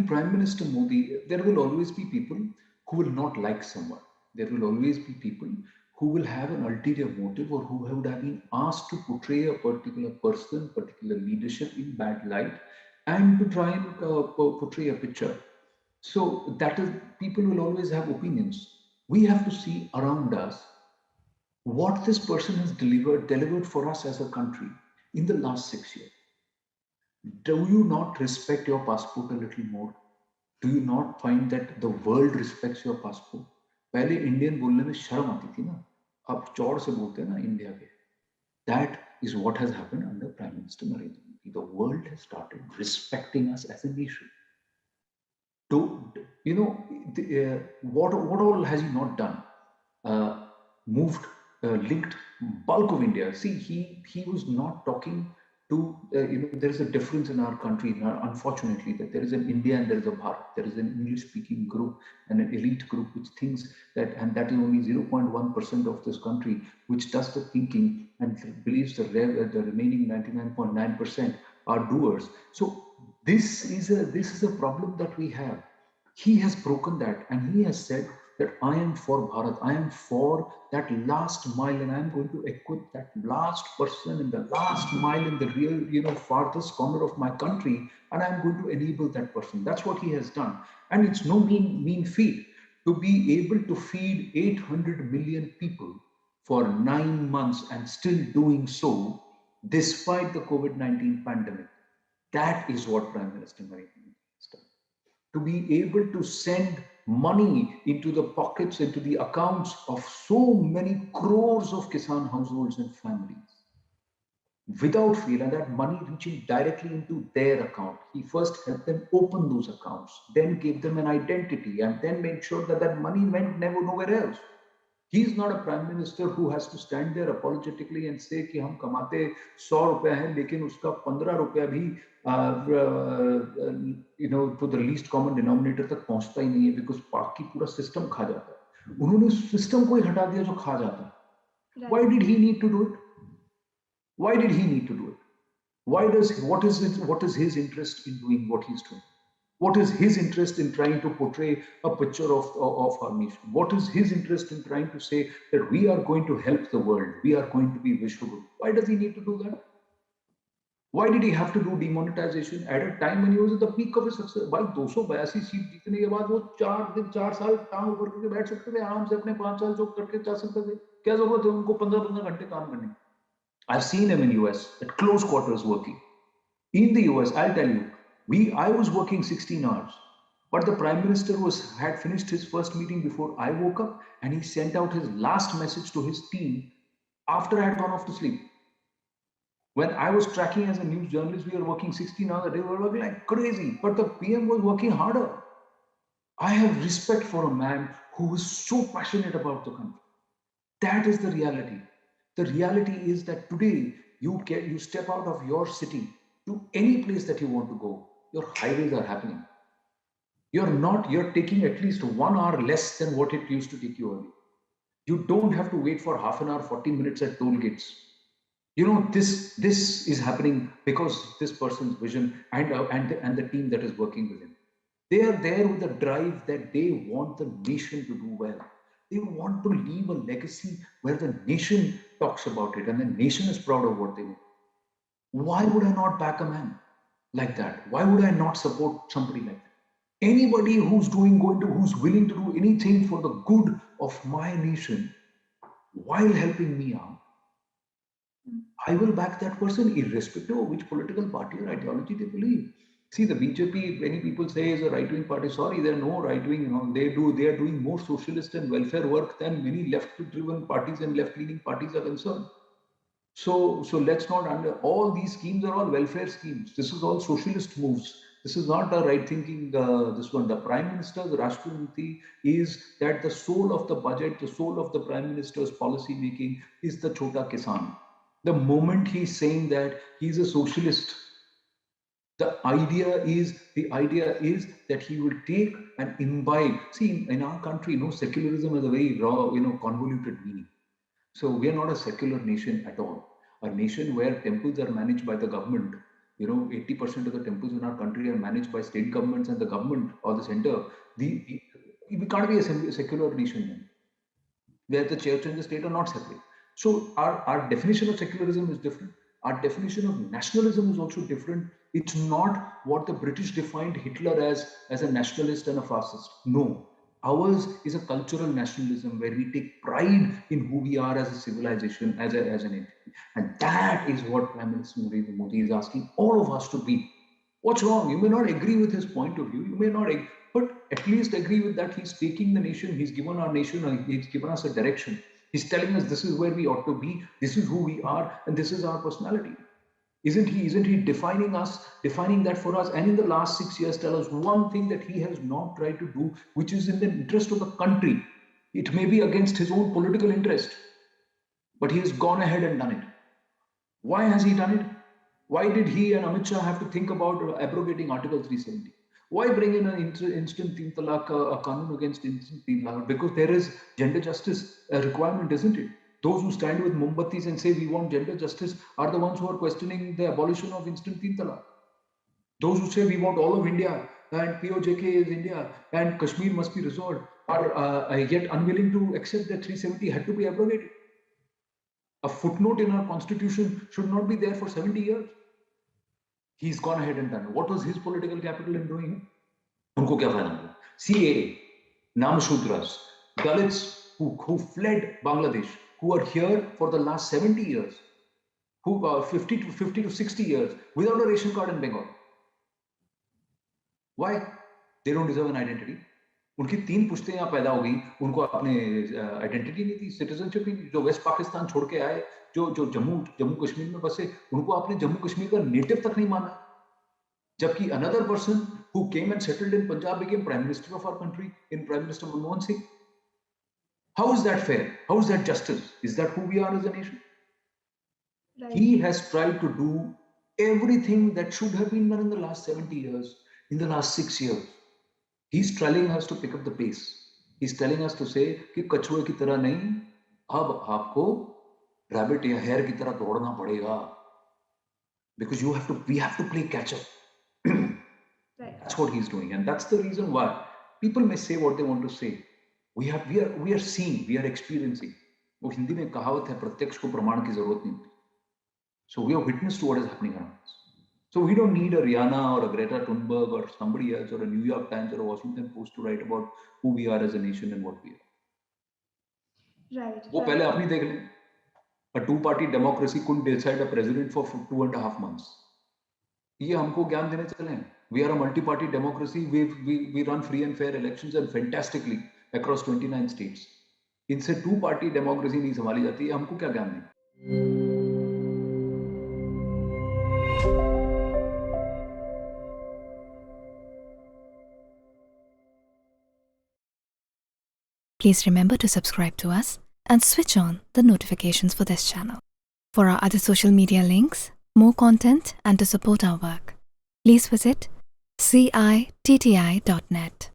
in Prime Minister Modi, there will always be people who will not like someone. There will always be people who will have an ulterior motive or who would have been asked to portray a particular person, particular leadership in bad light and to try and portray a picture. So that is, people will always have opinions. We have to see around us what this person has delivered for us as a country in the last 6 years. Do you not respect your passport a little more? Do you not find that the world respects your passport? पहले Indian बोलने में शर्म आती थी ना, अब चौड़ से बोलते हैं ना इंडिया के. That is what has happened under Prime Minister Narendra Modi. The world has started respecting us as a nation. What all has he not done? Moved, linked bulk of India. See, he was not talking to, there is a difference in our country, unfortunately, that there is an India and there is a Bharat. There is an English-speaking group and an elite group which thinks that, and that is only 0.1% of this country, which does the thinking and believes the remaining 99.9% are doers. So this is a problem that we have. He has broken that and he has said that I am for Bharat, I am for that last mile, and I am going to equip that last person in the last mile in the real, farthest corner of my country, and I am going to enable that person. That's what he has done. And it's no mean feat to be able to feed 800 million people for 9 months and still doing so despite the COVID-19 pandemic. That is what Prime Minister Narendra Modi has done. To be able to send money into the pockets, into the accounts of so many crores of Kisan households and families without fail, and that money reaching directly into their account. He first helped them open those accounts, then gave them an identity, and then made sure that that money went never nowhere else. He is not a prime minister who has to stand there apologetically and say कि हम कमाते 100 रुपया है लेकिन उसका 15 रुपया भी to the least common denominator तक पहुंचता ही नहीं है because बाकी पूरा सिस्टम खा जाता है. उन्होंने सिस्टम को ही हटा दिया जो खा जाता है. Why did he need to do it? Why did he need to do it? What is his interest in doing what he's doing? What is his interest in trying to portray a picture of our nation? What is his interest in trying to say that we are going to help the world? We are going to be Vishwaguru. Why does he need to do that? Why did he have to do demonetization at a time when he was at the peak of his success? By 282 seat जीतने के बाद वो 4 साल टांग ऊपर करके बैठ सकते थे, आराम से अपने 5 साल जॉब करके जा सकते थे. क्या जरूरत है उनको 15 घंटे काम करने? I've seen him in US at close quarters working. In the US, I'll tell you, I was working 16 hours, but the Prime Minister had finished his first meeting before I woke up, and he sent out his last message to his team after I had gone off to sleep. When I was tracking as a news journalist, we were working 16 hours a day, we were working like crazy, but the PM was working harder. I have respect for a man who is so passionate about the country. That is the reality. The reality is that today you step out of your city to any place that you want to go. Your highways are happening. You're taking at least 1 hour less than what it used to take you earlier. You don't have to wait for half an hour, 40 minutes at toll gates. This is happening because this person's vision and the team that is working with him. They are there with a drive that they want the nation to do well. They want to leave a legacy where the nation talks about it and the nation is proud of what they do. Why would I not back a man like that? Why would I not support somebody like that? Anybody who's willing to do anything for the good of my nation while helping me out, I will back that person irrespective of which political party or ideology they believe. See, the BJP, many people say, is a right-wing party. Sorry, there are no right-wing. They are doing more socialist and welfare work than many left-driven parties and left-leaning parties are concerned. So let's not all these schemes are all welfare schemes. This is all socialist moves. This is not a right thinking. This one, the Prime Minister's Rashtravanti is that the soul of the budget, the soul of the Prime Minister's policy making is the Chota Kisan. The moment he's saying that he's a socialist, the idea is that he will take and imbibe. See, in our country, secularism has a very raw, convoluted meaning. So we are not a secular nation at all. A nation where temples are managed by the government 80% of the temples in our country are managed by state governments and the government or the center. We can't be a secular nation then, where the church and the state are not separate. So our definition of secularism is different. Our definition of nationalism is also different. It's not what the British defined Hitler as a nationalist and a fascist. No. Ours is a cultural nationalism where we take pride in who we are as a civilization, as an entity. And that is what Prime Minister Narendra Modi is asking all of us to be. What's wrong? You may not agree with his point of view. You may not, but at least agree with that. He's taking the nation. He's given our nation. He's given us a direction. He's telling us this is where we ought to be. This is who we are, and this is our personality. Isn't he defining us, defining that for us? And in the last 6 years, tell us one thing that he has not tried to do, which is in the interest of the country. It may be against his own political interest, but he has gone ahead and done it. Why has he done it? Why did he and Amit Shah have to think about abrogating Article 370? Why bring in an instant teen talaq, a kanun against instant teen talaq? Because there is gender justice requirement, isn't it? Those who stand with Mombattis and say we want gender justice are the ones who are questioning the abolition of instant teen talaq. Those who say we want all of India and POJK is India and Kashmir must be resolved are yet unwilling to accept that 370 had to be abrogated. A footnote in our constitution should not be there for 70 years. He's gone ahead and done it. What was his political capital in doing it? उनको क्या फायदा हुआ? CAA, Namshudras, Dalits who fled Bangladesh, who are here for the last 70 years, who are 50 to 60 years without a ration card in Bengal. Why? They don't deserve an identity. उनकी 3 पुश्तें यहाँ पैदा हो गई, उनको अपने आइडेंटिटी नहीं थी, सिटीजनशिप नहीं थी. जो वेस्ट पाकिस्तान छोड़ के आए, जो जम्मू कश्मीर में बसे, उनको आपने जम्मू कश्मीर का नेटिव तक नहीं माना. जबकि another person who came and settled in Punjab became Prime Minister of our country in Prime Minister Manmohan Singh. How is that fair? How is that justice? Is that who we are as a nation? Right. He has tried to do everything that should have been done in the last 70 years, in the last 6 years. He's telling us to pick up the pace. He's telling us to say कि कछुए की तरह नहीं, अब आपको rabbit या hare की तरह दौड़ना पड़ेगा. Because we have to play catch up. Right. That's what he's doing, and that's the reason why people may say what they want to say. We are seeing, we are experiencing. वो हिंदी में कहावत है, प्रत्यक्ष को प्रमाण की जरूरत नहीं होती. So we are witness to what is happening around us. So we don't need a Rihanna or a Greta Thunberg or somebody else or a New York Times or a Washington Post to write about who we are as a nation and what we are. Right. वो पहले अपनी देख लें. A two-party democracy couldn't decide a president for 2.5 months. ये हमको ज्ञान देने चले हैं. We are a multi-party democracy. We run free and fair elections and fantastically across 29 states. इनसे two-party democracy नहीं संभाली जाती है. हमको क्या ज्ञान दें? Please remember to subscribe to us and switch on the notifications for this channel. For our other social media links, more content, and to support our work, please visit citti.net.